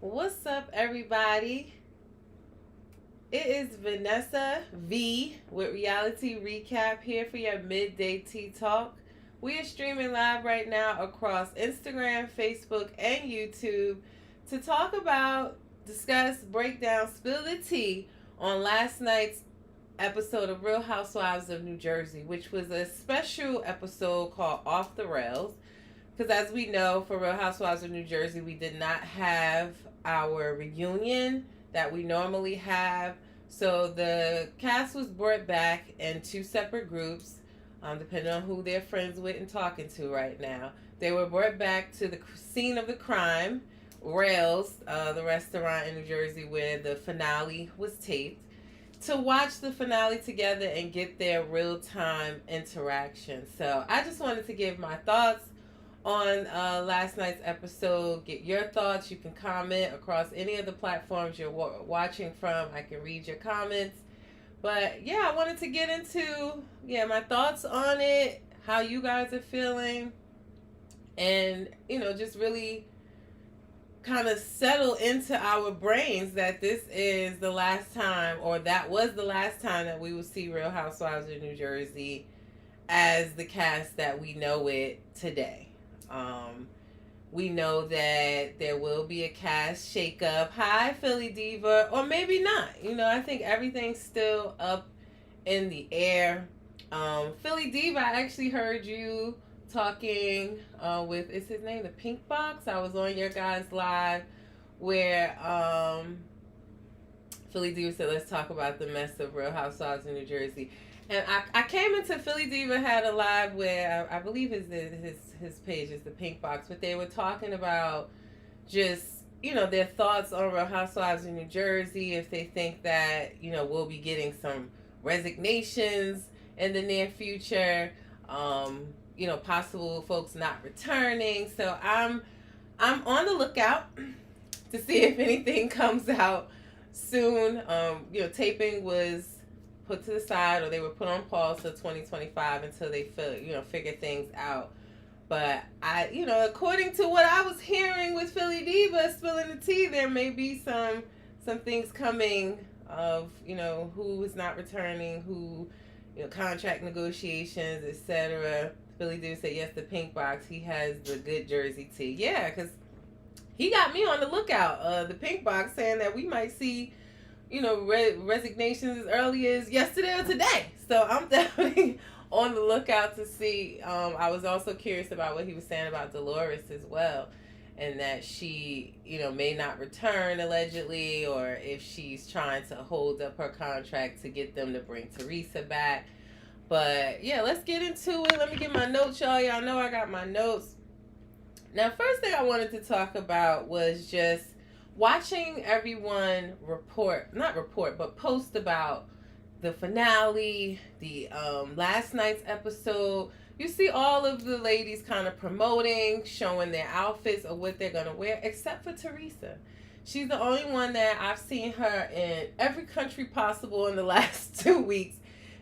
What's up, everybody? It is Vanessa V with Reality Recap here for your midday tea talk. We are streaming live right now across Instagram, Facebook, and YouTube to talk about, discuss, break down, spill the tea on last night's episode of Real Housewives of New Jersey, which was a special episode called Off the Rails. Because as we know, for Real Housewives of New Jersey, we did not have our reunion that we normally have. So the cast was brought back in two separate groups, depending on who they're friends with and talking to right now. They were brought back to the scene of the crime, Rails, the restaurant in New Jersey where the finale was taped, to watch the finale together and get their real-time interaction. So I just wanted to give my thoughts on last night's episode. Get your thoughts. You can comment across any of the platforms you're watching from. I can read your comments. But yeah, I wanted to get into my thoughts on it, how you guys are feeling, and just really kind of settle into our brains that this is the last time, or that was the last time, that we will see Real Housewives of New Jersey as the cast that we know it today. We know that there will be a cast shakeup. Hi, Philly Diva, or maybe not. I think everything's still up in the air. Philly Diva, I actually heard you talking with, is his name the Pink Box? I was on your guys' live where Philly Diva said, let's talk about the mess of Real Housewives in New Jersey. And I came into Philly Diva had a live where I believe his page is the Pink Box, but they were talking about just their thoughts on Real Housewives in New Jersey, if they think that we'll be getting some resignations in the near future, possible folks not returning. So I'm on the lookout to see if anything comes out soon. Taping was put to the side, or they were put on pause till 2025 until they figure things out. But according to what I was hearing with Philly Diva spilling the tea, there may be some things coming of who is not returning, who contract negotiations, etc. Philly Diva said yes, the Pink Box, he has the good Jersey tea. Yeah, because he got me on the lookout. The Pink Box saying that we might see resignations as early as yesterday or today. So I'm definitely on the lookout to see. I was also curious about what he was saying about Dolores as well, and that she, may not return allegedly, or if she's trying to hold up her contract to get them to bring Teresa back. But yeah, let's get into it. Let me get my notes, y'all. Y'all know I got my notes. Now, first thing I wanted to talk about was just watching everyone post about the finale, the last night's episode. You see all of the ladies kind of promoting, showing their outfits or what they're gonna wear, except for Teresa. She's the only one that I've seen her in every country possible in the last 2 weeks.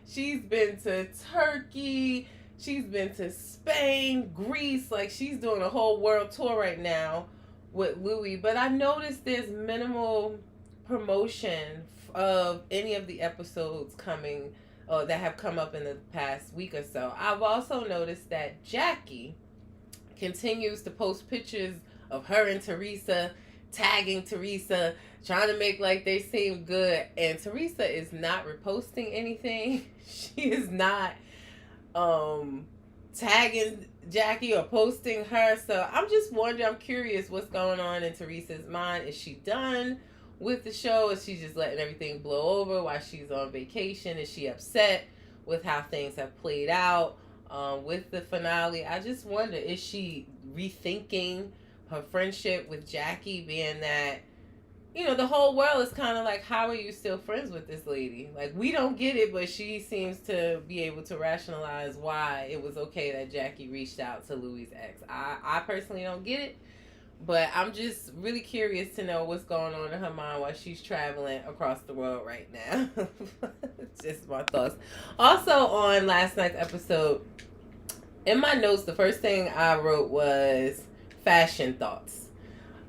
She's been to Turkey, she's been to Spain, Greece, like she's doing a whole world tour right now with Louis. But I noticed there's minimal promotion of any of the episodes coming that have come up in the past week or so. I've also noticed that Jackie continues to post pictures of her and Teresa, tagging Teresa, trying to make like they seem good, and Teresa is not reposting anything. She is not tagging Jackie or posting her. So I'm just wondering, I'm curious what's going on in Teresa's mind. Is she done with the show? Is she just letting everything blow over while she's on vacation? Is she upset with how things have played out with the finale? I just wonder, is she rethinking her friendship with Jackie, being that the whole world is kind of like, how are you still friends with this lady? Like, we don't get it, but she seems to be able to rationalize why it was okay that Jackie reached out to Louis' ex. I personally don't get it, but I'm just really curious to know what's going on in her mind while she's traveling across the world right now. Just my thoughts. Also, on last night's episode, in my notes, the first thing I wrote was fashion thoughts.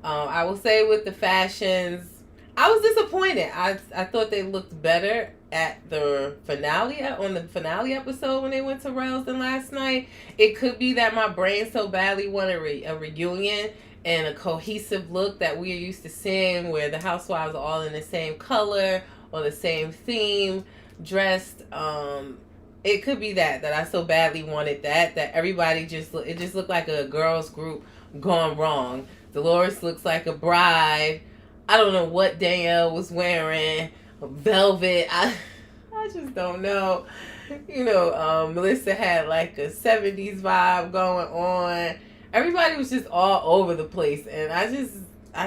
I will say with the fashions, I was disappointed. I thought they looked better at the finale, on the finale episode when they went to Rails than last night. It could be that my brain so badly wanted a reunion and a cohesive look that we are used to seeing, where the housewives are all in the same color or the same theme, dressed. It could be that I so badly wanted that everybody it just looked like a girls group gone wrong. Dolores looks like a bride. I don't know what Danielle was wearing. Velvet. I just don't know. Melissa had like a 70s vibe going on. Everybody was just all over the place, and I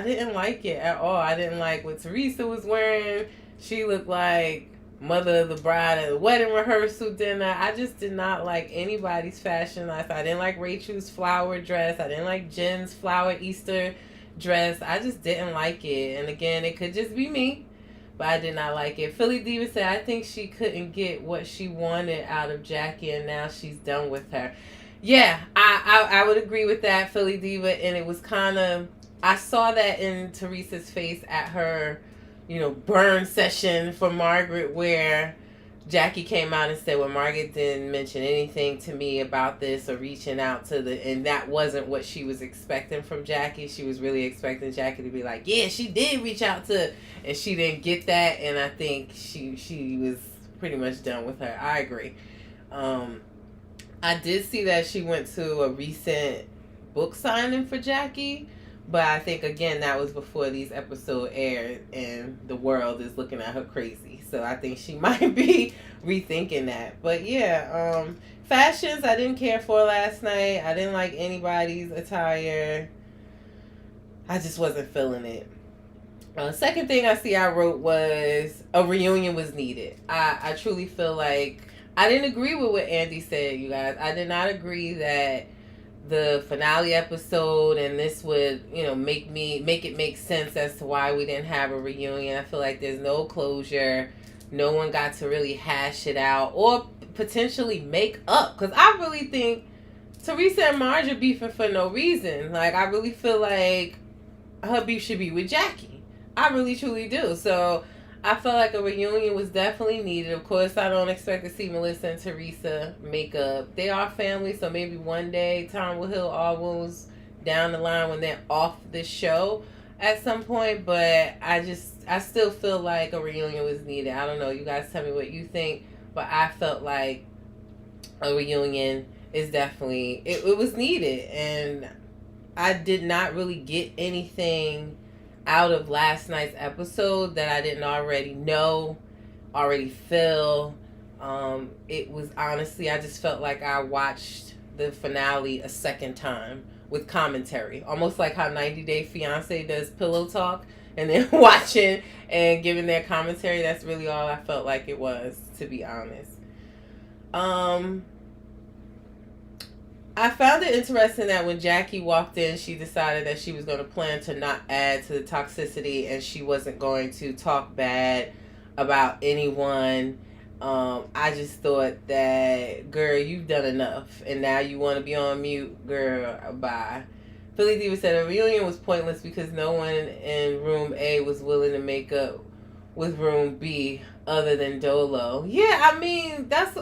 didn't like it at all. I didn't like what Teresa was wearing. She looked like mother of the bride at the wedding rehearsal dinner. I just did not like anybody's fashion life. I didn't like Rachel's flower dress. I didn't like Jen's flower Easter dress. I just didn't like it. And again, it could just be me, but I did not like it. Philly Diva said, I think she couldn't get what she wanted out of Jackie, and now she's done with her. Yeah, I would agree with that, Philly Diva. And it was kind of, I saw that in Teresa's face at her burn session for Margaret, where Jackie came out and said, well, Margaret didn't mention anything to me about this or reaching out to and that wasn't what she was expecting from Jackie. She was really expecting Jackie to be like, yeah, she did reach out to, and she didn't get that. And I think she was pretty much done with her. I agree. I did see that she went to a recent book signing for Jackie, but I think, again, that was before these episodes aired, and the world is looking at her crazy. So I think she might be rethinking that. But yeah, fashions I didn't care for last night. I didn't like anybody's attire. I just wasn't feeling it. Second thing I wrote was a reunion was needed. I truly feel like I didn't agree with what Andy said, you guys. I did not agree that the finale episode and this would make it make sense as to why we didn't have a reunion. I feel like there's no closure. No one got to really hash it out or potentially make up, because I really think Teresa and Marge are beefing for no reason. Like, I really feel like her beef should be with Jackie. I really truly do. So I felt like a reunion was definitely needed. Of course, I don't expect to see Melissa and Teresa make up. They are family, so maybe one day time will heal all wounds down the line when they're off the show at some point. But I still feel like a reunion was needed. I don't know. You guys tell me what you think. But I felt like a reunion is definitely, it was needed. And I did not really get anything out of last night's episode that I didn't already know, already feel. It was honestly, I just felt like I watched the finale a second time with commentary, almost like how 90 Day Fiance does pillow talk and then watching and giving their commentary. That's really all I felt like it was, to be honest. I found it interesting that when Jackie walked in, she decided that she was going to plan to not add to the toxicity, and she wasn't going to talk bad about anyone. I just thought that, girl, you've done enough, and now you want to be on mute, girl, bye. Philly Diva said a reunion was pointless because no one in room A was willing to make up with room B other than Dolo. Yeah, I mean, that's...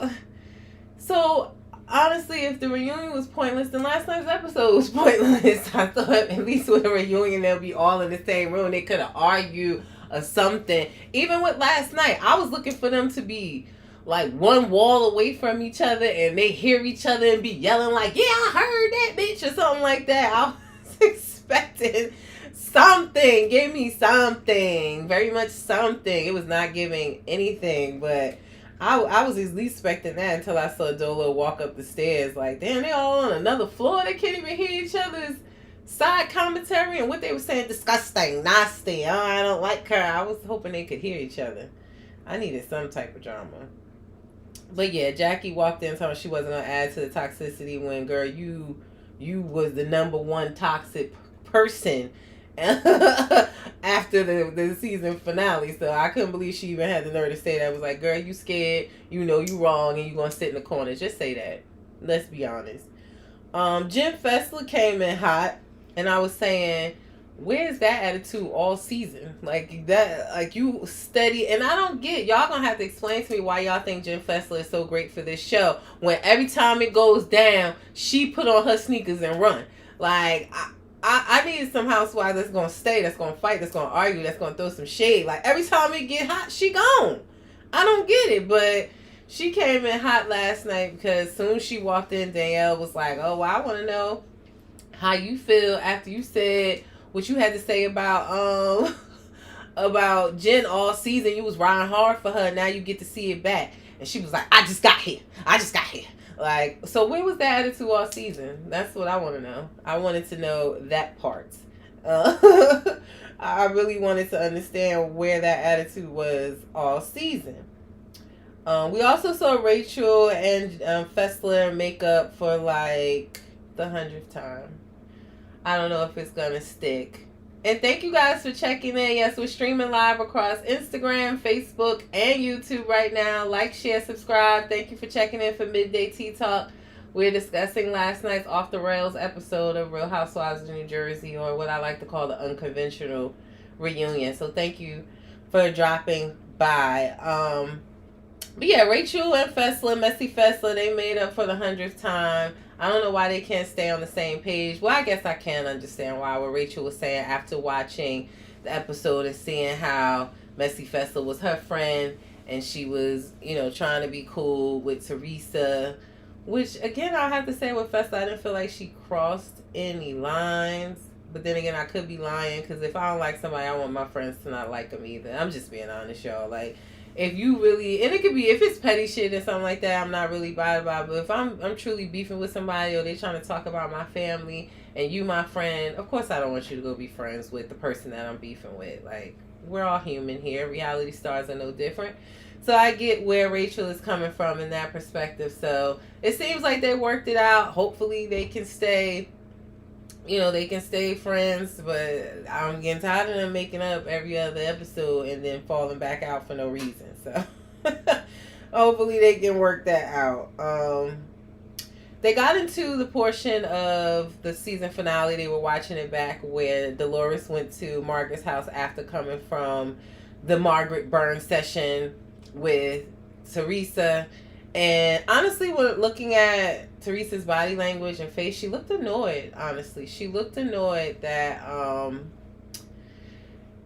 So... Honestly, if the reunion was pointless, then last night's episode was pointless. I thought at least with a reunion, they'll be all in the same room. They could have argued or something. Even with last night, I was looking for them to be like one wall away from each other and they hear each other and be yelling like, yeah, I heard that bitch or something like that. I was expecting something. Give me something. Very much something. It was not giving anything, but... I was at least expecting that until I saw Dolo walk up the stairs. Like, damn, they all on another floor. They can't even hear each other's side commentary and what they were saying. Disgusting, nasty. Oh, I don't like her. I was hoping they could hear each other. I needed some type of drama. But yeah, Jackie walked in telling she wasn't going to add to the toxicity when, girl, you was the number one toxic person after the season finale. So I couldn't believe she even had the nerve to say that. I was like, girl, you scared, you know you wrong, and you gonna sit in the corner. Just say that. Let's be honest. Jim Fessler came in hot, and I was saying, where's that attitude all season? Like that, like you steady, and I don't get, y'all gonna have to explain to me why y'all think Jen Fessler is so great for this show when every time it goes down, she put on her sneakers and run. Like I need some housewife that's gonna stay, that's gonna fight, that's gonna argue, that's gonna throw some shade. Like every time it get hot, she gone. I don't get it, but she came in hot last night because as soon as she walked in, Danielle was like, "Oh, well, I want to know how you feel after you said what you had to say about about Jen all season. You was riding hard for her. Now you get to see it back." And she was like, "I just got here. I just got here." Like, so where was that attitude all season? That's what I want to know. I wanted to know that part. I really wanted to understand where that attitude was all season. We also saw Rachel and Fessler make up for like the 100th time. I don't know if it's gonna stick. And thank you guys for checking in. Yes, we're streaming live across Instagram, Facebook, and YouTube right now. Like, share, subscribe. Thank you for checking in for Midday Tea Talk. We're discussing last night's Off the Rails episode of Real Housewives of New Jersey, or what I like to call the unconventional reunion. So thank you for dropping by. But yeah, Rachel and Fessler, Messy Fessler, they made up for the 100th time. I don't know why they can't stay on the same page. Well, I guess I can understand why. What Rachel was saying after watching the episode and seeing how Messy Fessler was her friend and she was, you know, trying to be cool with Teresa. Which, again, I have to say with Fessler, I didn't feel like she crossed any lines. But then again, I could be lying because if I don't like somebody, I want my friends to not like them either. I'm just being honest, y'all. Like, if you really, and it could be, if it's petty shit or something like that, I'm not really bothered by it. But if I'm truly beefing with somebody, or they trying to talk about my family and you my friend, of course I don't want you to go be friends with the person that I'm beefing with. Like, we're all human here. Reality stars are no different. So I get where Rachel is coming from in that perspective. So it seems like they worked it out. Hopefully they can stay, you know, they can stay friends, but I'm getting tired of them making up every other episode and then falling back out for no reason. So hopefully they can work that out. They got into the portion of the season finale, they were watching it back, where Dolores went to Margaret's house after coming from the Margaret Burns session with Teresa. And honestly, when looking at Teresa's body language and face, she looked annoyed. Honestly, she looked annoyed that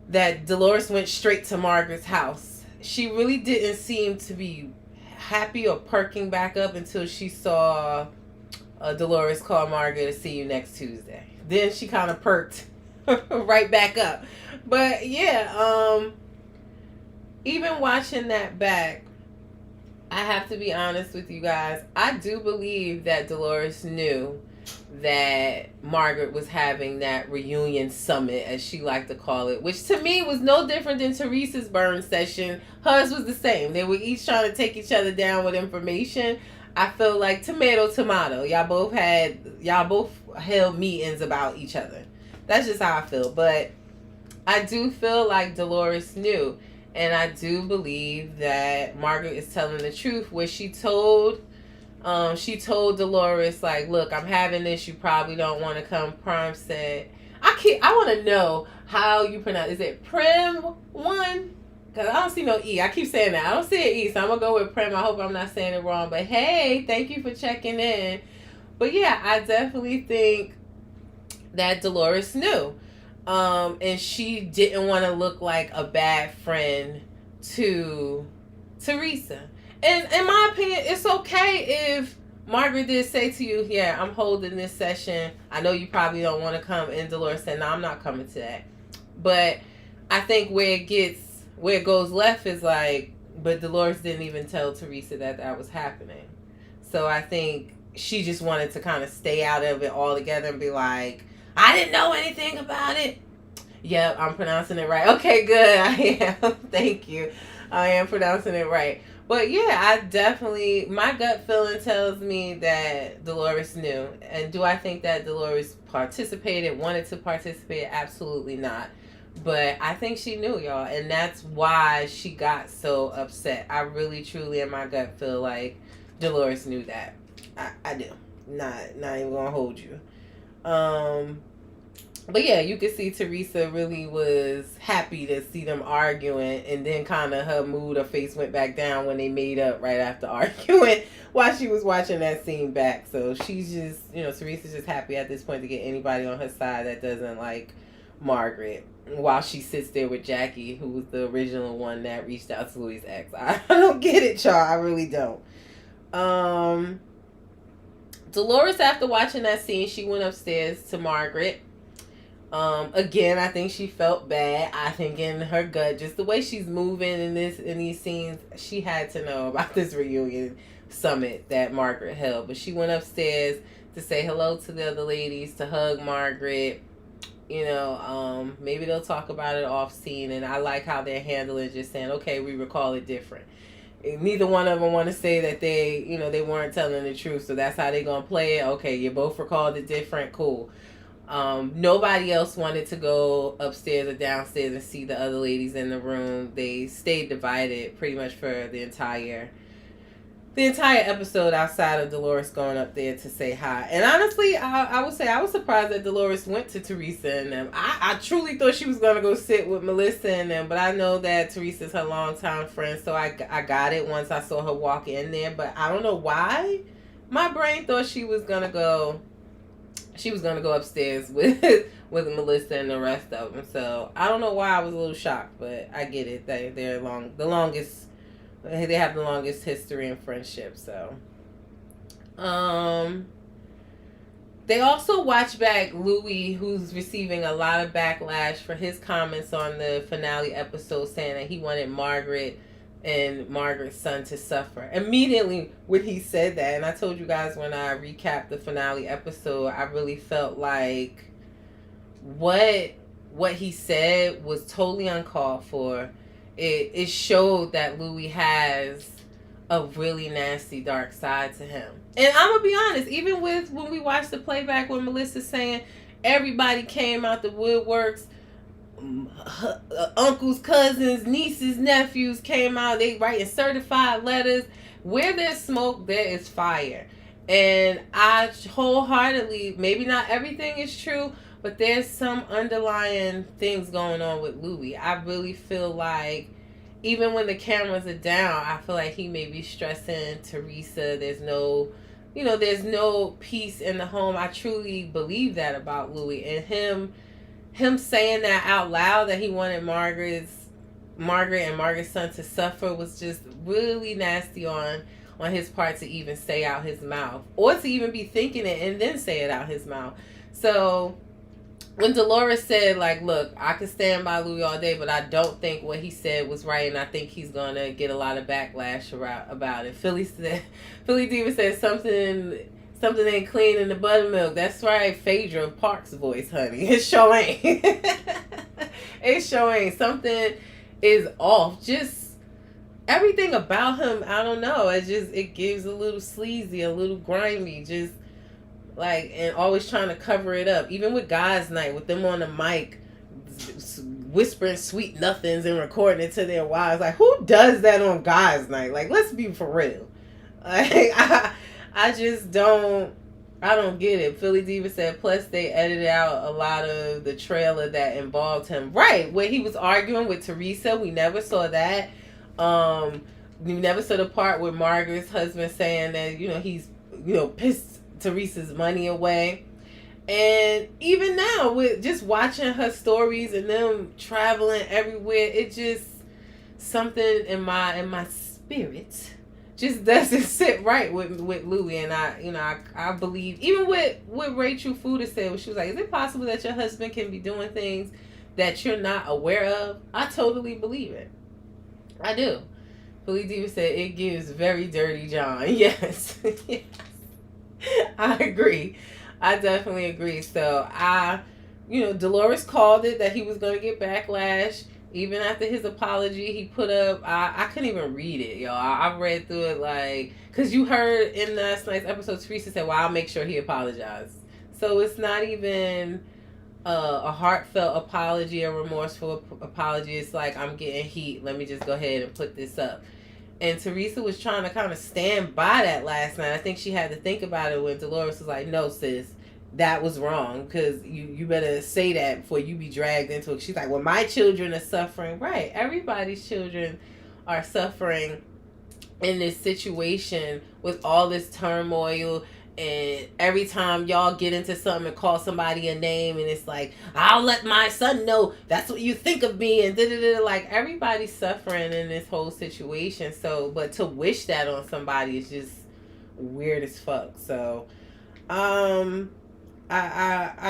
that Dolores went straight to Margaret's house. She really didn't seem to be happy or perking back up until she saw Dolores call Margaret to see you next Tuesday. Then she kind of perked right back up. But yeah, even watching that back, I have to be honest with you guys. I do believe that Dolores knew that Margaret was having that reunion summit, as she liked to call it, which to me was no different than Teresa's burn session. Hers was the same. They were each trying to take each other down with information. I feel like tomato. Y'all both held meetings about each other. That's just how I feel. But I do feel like Dolores knew. And I do believe that Margaret is telling the truth, where she told Dolores, like, look, I'm having this. You probably don't want to come. Prime said, I want to know how you pronounce. Is it Prim one? Because I don't see no E. I keep saying that. I don't see an E, so I'm going to go with Prim. I hope I'm not saying it wrong. But hey, thank you for checking in. But yeah, I definitely think that Dolores knew. And she didn't want to look like a bad friend to Teresa. And in my opinion, it's okay if Margaret did say to you, yeah, I'm holding this session. I know you probably don't want to come. And Dolores said, no, I'm not coming to that. But I think where it goes left is like, but Dolores didn't even tell Teresa that was happening. So I think she just wanted to kind of stay out of it altogether and be like, I didn't know anything about it. Yep, I'm pronouncing it right. Okay, good. I am. Thank you. I am pronouncing it right. But yeah, I definitely, my gut feeling tells me that Dolores knew. And do I think that Dolores wanted to participate? Absolutely not. But I think she knew, y'all. And that's why she got so upset. I really, truly, in my gut, feel like Dolores knew that. I do. Not even gonna hold you. But yeah, you could see Teresa really was happy to see them arguing, and then kind of her mood, her face went back down when they made up right after arguing while she was watching that scene back. So she's just, Teresa's just happy at this point to get anybody on her side that doesn't like Margaret, while she sits there with Jackie, who was the original one that reached out to Louis' ex. I don't get it, y'all. I really don't. Dolores, after watching that scene, she went upstairs to Margaret. Again, I think she felt bad. I think in her gut, just the way she's moving in these scenes, she had to know about this reunion summit that Margaret held. But she went upstairs to say hello to the other ladies, to hug Margaret. Maybe they'll talk about it off scene. And I like how they're handling just saying, okay, we recall it different. Neither one of them want to say that they weren't telling the truth. So that's how they're going to play it. Okay, you both recalled it different. Cool. Nobody else wanted to go upstairs or downstairs and see the other ladies in the room. They stayed divided pretty much for the entire episode, outside of Dolores going up there to say hi. And honestly, I would say I was surprised that Dolores went to Teresa and them. I truly thought she was going to go sit with Melissa and them, but I know that Teresa's her longtime friend, so I got it once I saw her walk in there. But I don't know why my brain thought she was going to go upstairs with Melissa and the rest of them. So I don't know why I was a little shocked, but I get it. They have the longest history in friendship. So they also watch back Louis, who's receiving a lot of backlash for his comments on the finale episode, saying that he wanted Margaret and Margaret's son to suffer. Immediately when he said that, and I told you guys when I recapped the finale episode, I really felt like what he said was totally uncalled for. It showed that Louis has a really nasty dark side to him. And I'm gonna be honest, even with when we watched the playback when Melissa's saying everybody came out the woodworks, uncles, cousins, nieces, nephews came out. They writing certified letters. Where there's smoke, there is fire. And I wholeheartedly, maybe not everything is true, but there's some underlying things going on with Louis. I really feel like even when the cameras are down, I feel like he may be stressing Teresa. There's no peace in the home. I truly believe that about Louis. And him saying that out loud, that he wanted Margaret and Margaret's son to suffer, was just really nasty on his part to even say out his mouth, or to even be thinking it and then say it out his mouth. So when Dolores said, like, look, I could stand by Louis all day, but I don't think what he said was right, and I think he's gonna get a lot of backlash about it. Philly Diva said something ain't clean in the buttermilk. That's right, Phaedra Park's voice, honey. It sure ain't. It sure ain't. Something is off. Just everything about him, I don't know. It gives a little sleazy, a little grimy, just like, and always trying to cover it up. Even with Guys Night, with them on the mic, whispering sweet nothings and recording it to their wives. Like, who does that on Guys Night? Like, let's be for real. Like, I just don't get it. Philly Diva said, plus they edited out a lot of the trailer that involved him. Right, where he was arguing with Teresa. We never saw that. We never saw the part with Margaret's husband saying that, he's, pissed Teresa's money away. And even now, with just watching her stories and them traveling everywhere, it just, something in my spirit just doesn't sit right with Louis. And I believe, even with what Rachel Fuda said, when she was like, is it possible that your husband can be doing things that you're not aware of? I totally believe it. I do. Philly Diva said, it gives very dirty John. Yes. Yes. I agree. I definitely agree. So Dolores called it, that he was going to get backlash. Even after his apology, he put up, I couldn't even read it, y'all. I read through it, like, because you heard in last night's episode, Teresa said, well, I'll make sure he apologized. So it's not even a heartfelt apology, a remorseful apology. It's like, I'm getting heat. Let me just go ahead and put this up. And Teresa was trying to kind of stand by that last night. I think she had to think about it when Dolores was like, no, sis, that was wrong, because you better say that before you be dragged into it. She's like, well, my children are suffering. Right, everybody's children are suffering in this situation with all this turmoil. And every time y'all get into something and call somebody a name, and it's like, I'll let my son know that's what you think of me, and da-da-da. Like, everybody's suffering in this whole situation. So, but to wish that on somebody is just weird as fuck. So, I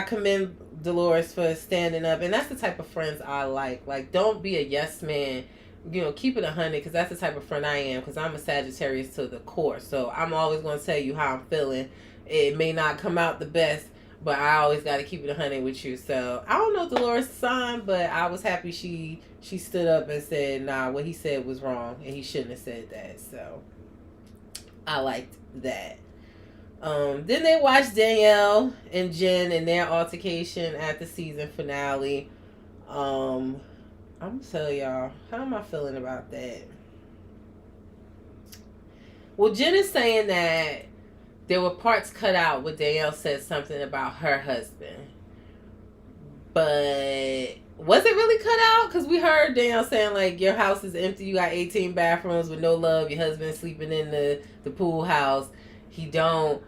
commend Dolores for standing up, and that's the type of friends I like. Like, don't be a yes man. You know, keep it 100, because that's the type of friend I am. Because I'm a Sagittarius to the core, so I'm always going to tell you how I'm feeling. It may not come out the best, but I always got to keep it 100 with you. So I don't know Dolores' sign, but I was happy she stood up and said, nah, what he said was wrong, and he shouldn't have said that. So I liked that. Then they watched Danielle and Jen and their altercation at the season finale. I'm gonna tell y'all, how am I feeling about that? Well, Jen is saying that there were parts cut out where Danielle said something about her husband. But was it really cut out? Because we heard Danielle saying, like, your house is empty, you got 18 bathrooms with no love, your husband's sleeping in the pool house. He don't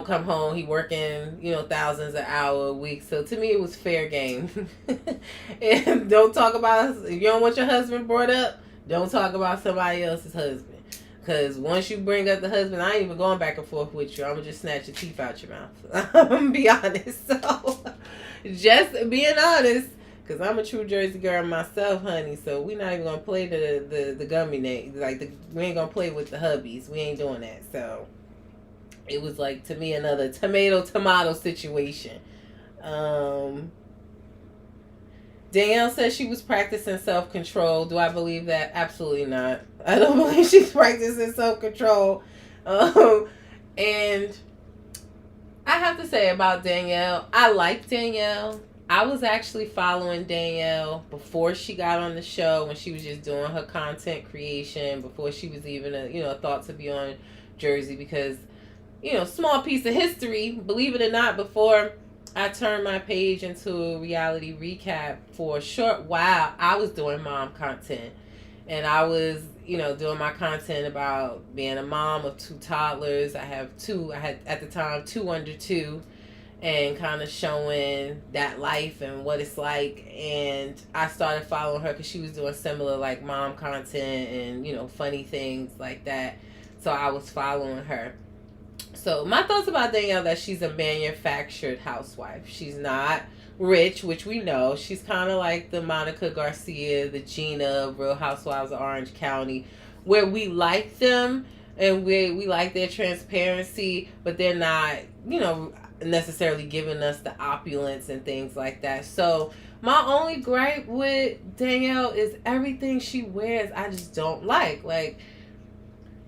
come home. He working, thousands an hour a week. So to me, it was fair game. And don't talk about, if you don't want your husband brought up, don't talk about somebody else's husband. Because once you bring up the husband, I ain't even going back and forth with you. I'm going to just snatch your teeth out your mouth. I'm going to be honest. So just being honest, because I'm a true Jersey girl myself, honey. So we not even going to play the gummy name. Like, we ain't going to play with the hubbies. We ain't doing that. So it was like, to me, another tomato situation. Danielle says she was practicing self-control. Do I believe that? Absolutely not. I don't believe she's practicing self-control. And I have to say about Danielle, I like Danielle. I was actually following Danielle before she got on the show, when she was just doing her content creation, before she was even a thought to be on Jersey, because small piece of history, believe it or not, before I turned my page into a reality recap, for a short while, I was doing mom content. And I was, doing my content about being a mom of 2 toddlers. I had at the time 2 under 2, and kind of showing that life and what it's like. And I started following her because she was doing similar, like, mom content and, funny things like that. So I was following her. So my thoughts about Danielle, that she's a manufactured housewife. She's not rich, which we know. She's kind of like the Monica Garcia, the Gina of Real Housewives of Orange County, where we like them and we like their transparency, but they're not, necessarily giving us the opulence and things like that. So my only gripe with Danielle is everything she wears I just don't like. Like,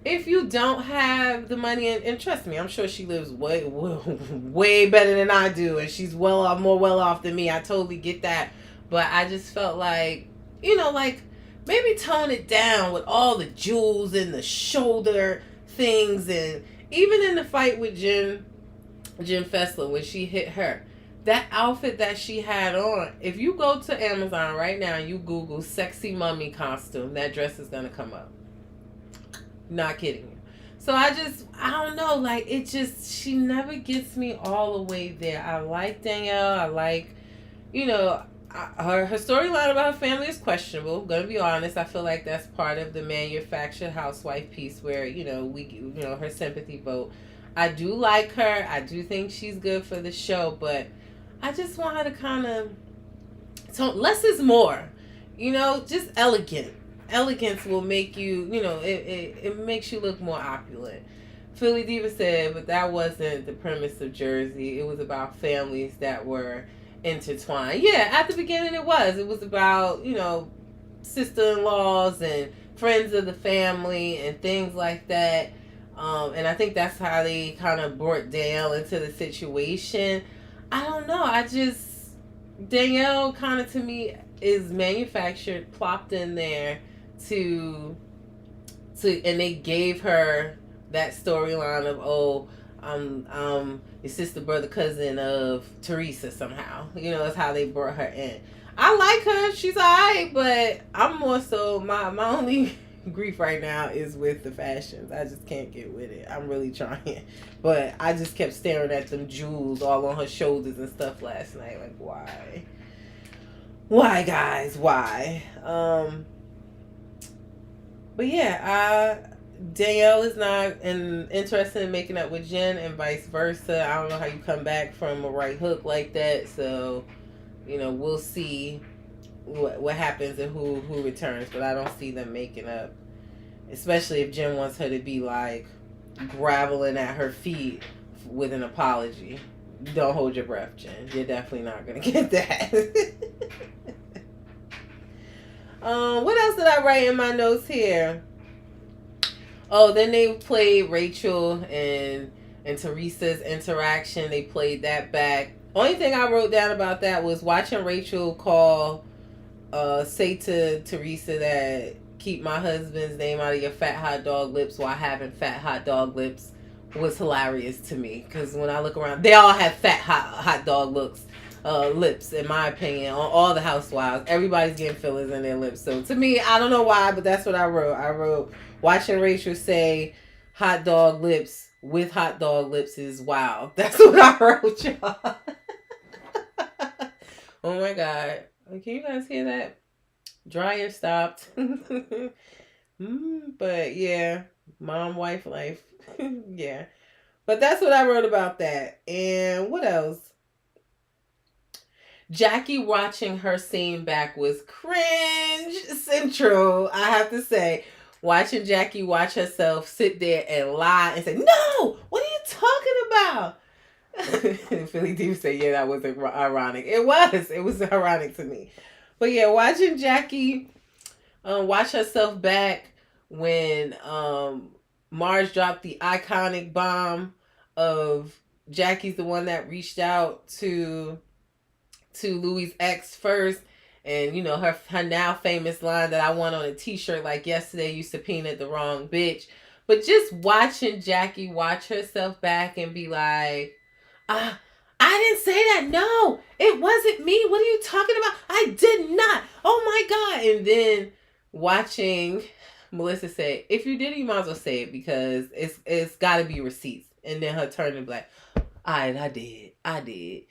if you don't have the money, and trust me, I'm sure she lives way better than I do, and she's more well off than me. I totally get that. But I just felt like, like, maybe tone it down with all the jewels and the shoulder things. And even in the fight with Jen Fessler, when she hit her, that outfit that she had on, if you go to Amazon right now and you Google sexy mummy costume, that dress is going to come up. Not kidding you. So I don't know, like, she never gets me all the way there. I like Danielle. I like, her storyline about her family is questionable. Gonna be honest. I feel like that's part of the manufactured housewife piece, where, her sympathy vote. I do like her. I do think she's good for the show, but I just want her to kind of less is more. Just elegant. Elegance will make you, it makes you look more opulent. Philly Diva said, but that wasn't the premise of Jersey. It was about families that were intertwined. Yeah, at the beginning it was. It was about, sister-in-laws and friends of the family and things like that. And I think that's how they kind of brought Danielle into the situation. I don't know. Danielle kind of, to me, is manufactured, plopped in there and they gave her that storyline of, I'm your sister, brother, cousin of Teresa somehow. That's how they brought her in. I like her. She's alright, but I'm more so my only grief right now is with the fashions. I just can't get with it. I'm really trying, but I just kept staring at them jewels all on her shoulders and stuff last night. Like, why, guys, why? But yeah, Danielle is not interested in making up with Jen and vice versa. I don't know how you come back from a right hook like that. So, we'll see what happens and who returns. But I don't see them making up, especially if Jen wants her to be like groveling at her feet with an apology. Don't hold your breath, Jen. You're definitely not gonna get that. What else did I write in my notes here? Oh, then they played Rachel and Teresa's interaction. They played that back. Only thing I wrote down about that was watching Rachel say to Teresa that keep my husband's name out of your fat hot dog lips while having fat hot dog lips was hilarious to me. Because when I look around, they all have fat hot dog lips, in my opinion, on all the housewives. Everybody's getting fillers in their lips. So to me, I don't know why, but that's what I wrote. I wrote, watching Rachel say hot dog lips with hot dog lips is wild. That's what I wrote, y'all. Oh my God. Can you guys hear that? Dryer stopped. But yeah, mom, wife life. Yeah. But that's what I wrote about that. And what else? Jackie watching her scene back was cringe central, I have to say. Watching Jackie watch herself sit there and lie and say, "No, what are you talking about?" Philly D said, "Yeah, that was ironic." It was ironic to me. But yeah, watching Jackie watch herself back when Marge dropped the iconic bomb of Jackie's the one that reached out to Louis' ex first, and her now famous line that I want on a t-shirt like yesterday, you subpoenaed the wrong bitch. But just watching Jackie watch herself back and be like, I didn't say that. No, it wasn't me. What are you talking about? I did not. Oh my God. And then watching Melissa say, if you did, you might as well say it because it's got to be receipts. And then her turn and be like, all right, I did.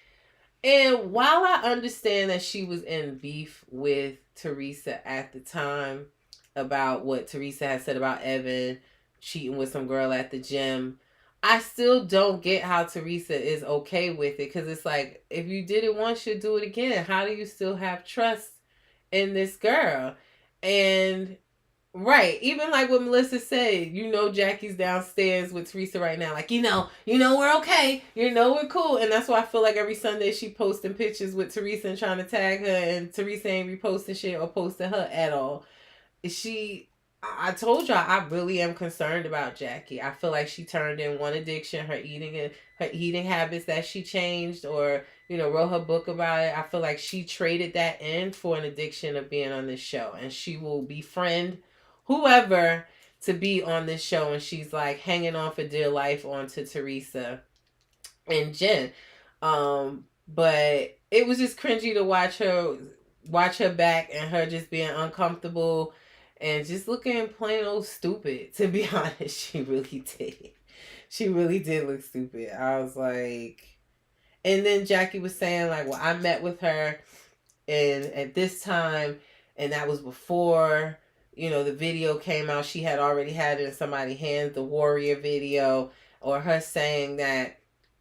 And while I understand that she was in beef with Teresa at the time about what Teresa had said about Evan cheating with some girl at the gym, I still don't get how Teresa is okay with it. Because it's like, if you did it once, you'll do it again. How do you still have trust in this girl? And right, even like what Melissa said, Jackie's downstairs with Teresa right now. Like, we're okay. We're cool. And that's why I feel like every Sunday she posting pictures with Teresa and trying to tag her, and Teresa ain't reposting shit or posting her at all. I told y'all I really am concerned about Jackie. I feel like she turned in one addiction, her eating habits that she changed, or wrote her book about it. I feel like she traded that in for an addiction of being on this show, and she will befriend whoever to be on this show, and she's like hanging on for dear life onto Teresa and Jen. But it was just cringy to watch her back and her just being uncomfortable and just looking plain old stupid. To be honest, she really did. She really did look stupid. I was like, and then Jackie was saying like, well, I met with her and at this time, and that was before the video came out. She had already had it in somebody's hands, the Warrior video, or her saying that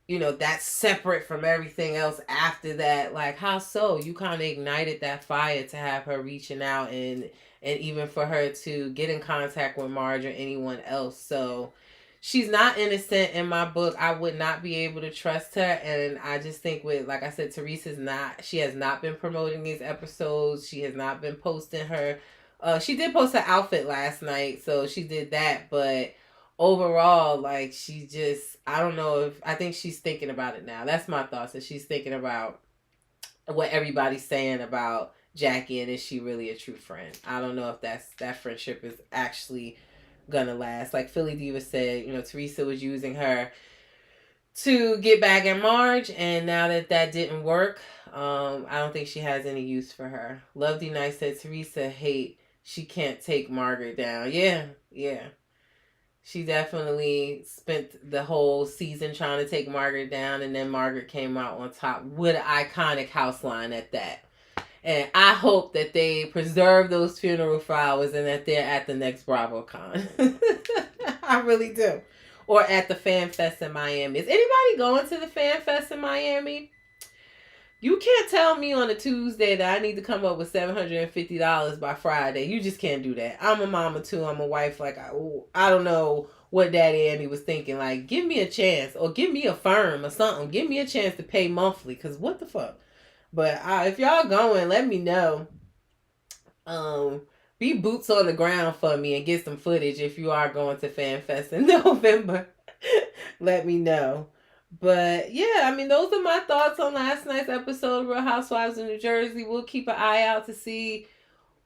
that's separate from everything else after that. Like, how so? You kind of ignited that fire to have her reaching out and even for her to get in contact with Marge or anyone else. So she's not innocent in my book. I would not be able to trust her. And I just think like I said, she has not been promoting these episodes. She has not been posting her. She did post her outfit last night, so she did that. But overall, like, I think she's thinking about it now. That's my thoughts, that she's thinking about what everybody's saying about Jackie, and is she really a true friend? I don't know if that friendship is actually gonna last. Like Philly Diva said, Teresa was using her to get back at Marge, and now that that didn't work, I don't think she has any use for her. Love D Nice said Teresa hate she can't take Margaret down. Yeah, yeah. She definitely spent the whole season trying to take Margaret down, and then Margaret came out on top with an iconic house line at that. And I hope that they preserve those funeral flowers and that they're at the next BravoCon. I really do. Or at the Fan Fest in Miami. Is anybody going to the Fan Fest in Miami? You can't tell me on a Tuesday that I need to come up with $750 by Friday. You just can't do that. I'm a mama too. I'm a wife. Like, I don't know what Daddy Andy was thinking. Like, give me a chance or give me a firm or something. Give me a chance to pay monthly. Because what the fuck? But if y'all going, let me know. Be boots on the ground for me and get some footage if you are going to Fan Fest in November. Let me know. But yeah, I mean, those are my thoughts on last night's episode of Real Housewives of New Jersey. We'll keep an eye out to see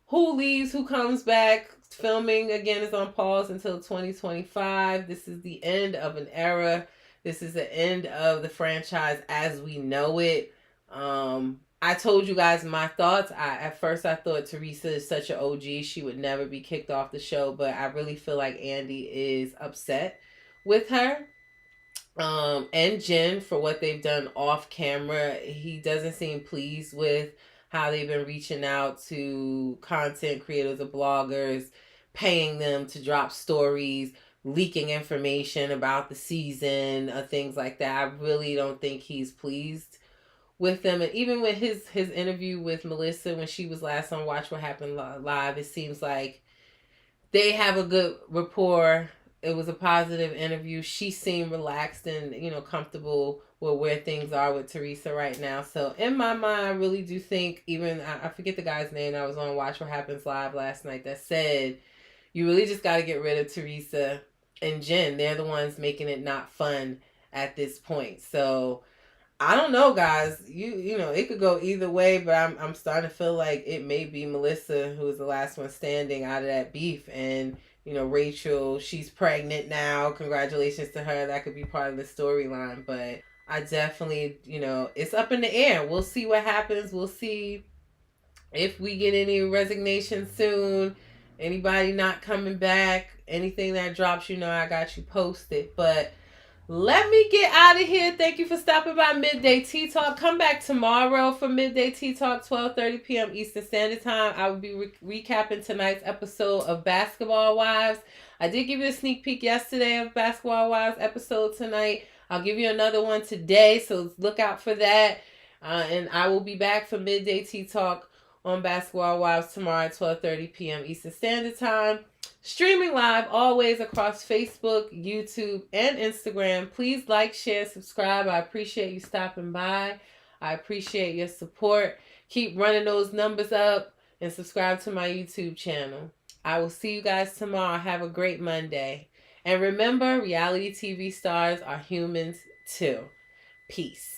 who leaves, who comes back. Filming again is on pause until 2025. This is the end of an era. This is the end of the franchise as we know it. I told you guys my thoughts. At first I thought Teresa is such an OG. She would never be kicked off the show, but I really feel like Andy is upset with her. And Jen for what they've done off camera. He doesn't seem pleased with how they've been reaching out to content creators or bloggers, paying them to drop stories, leaking information about the season, things like that. I really don't think he's pleased with them. And even with his interview with Melissa when she was last on Watch What Happened Live, it seems like they have a good rapport. It was a positive interview. She seemed relaxed and, comfortable with where things are with Teresa right now. So in my mind, I really do think, even I forget the guy's name I was on Watch What Happens Live last night that said you really just got to get rid of Teresa and Jen. They're the ones making it not fun at this point. So I don't know, guys. You know, it could go either way, but I'm starting to feel like it may be Melissa who is the last one standing out of that beef. And, Rachel, she's pregnant now. Congratulations to her. That could be part of the storyline. But I definitely, it's up in the air. We'll see what happens. We'll see if we get any resignation soon. Anybody not coming back. Anything that drops, I got you posted. But let me get out of here. Thank you for stopping by Midday Tea Talk. Come back tomorrow for Midday Tea Talk, 12:30 p.m. Eastern Standard Time. I will be recapping tonight's episode of Basketball Wives. I did give you a sneak peek yesterday of Basketball Wives episode tonight. I'll give you another one today, so look out for that. And I will be back for Midday Tea Talk on Basketball Wives tomorrow at 12:30 p.m. Eastern Standard Time. Streaming live always across Facebook, YouTube, and Instagram. Please like, share, subscribe. I appreciate you stopping by. I appreciate your support. Keep running those numbers up and subscribe to my YouTube channel. I will see you guys tomorrow. Have a great Monday. And remember, reality TV stars are humans too. Peace.